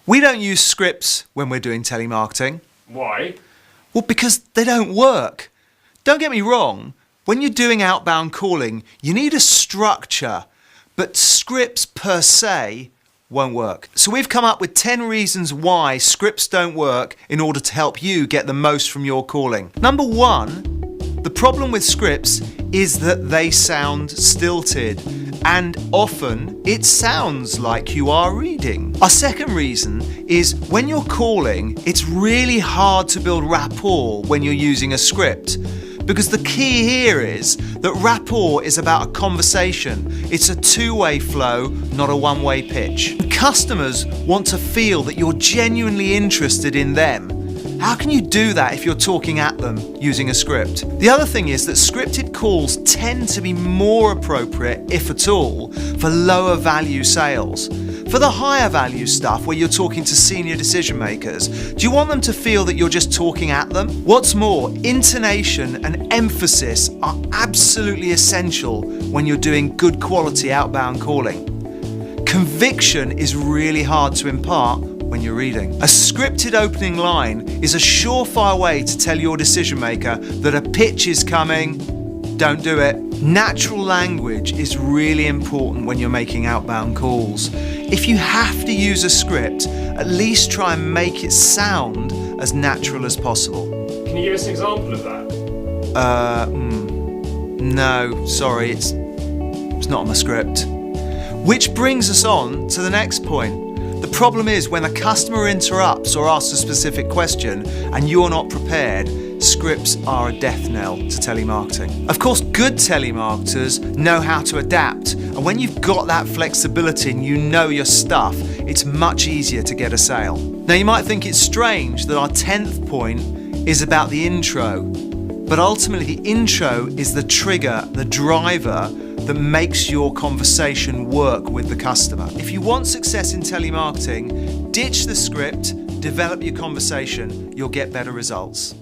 We don't use scripts when we're doing telemarketing. Why? Well, because they don't work. Don't get me wrong, when you're doing outbound calling, you need a structure, but scripts per se won't work. So we've come up with 10 reasons why scripts don't work in order to help you get the most from your calling. Number one, the problem with scripts is that they sound stilted, and often it sounds like you are reading. Our second reason is when you're calling, it's really hard to build rapport when you're using a script. Because the key here is that rapport is about a conversation. It's a two-way flow, not a one-way pitch. Customers want to feel that you're genuinely interested in them. How can you do that if you're talking at them using a script? The other thing is that scripted calls tend to be more appropriate, if at all, for lower value sales. For the higher value stuff where you're talking to senior decision makers, do you want them to feel that you're just talking at them? What's more, intonation and emphasis are absolutely essential when you're doing good quality outbound calling. Conviction is really hard to impart when you're reading. A scripted opening line is a surefire way to tell your decision maker that a pitch is coming. Don't do it. Natural language is really important when you're making outbound calls. If you have to use a script, at least try and make it sound as natural as possible. Can you give us an example of that? No, sorry, it's not on the script. Which brings us on to the next point. The problem is when a customer interrupts or asks a specific question and you're not prepared, scripts are a death knell to telemarketing. Of course, good telemarketers know how to adapt, and when you've got that flexibility and you know your stuff, it's much easier to get a sale. Now, you might think it's strange that our 10th point is about the intro, but ultimately the intro is the trigger, the driver that makes your conversation work with the customer. If you want success in telemarketing, ditch the script, develop your conversation, you'll get better results.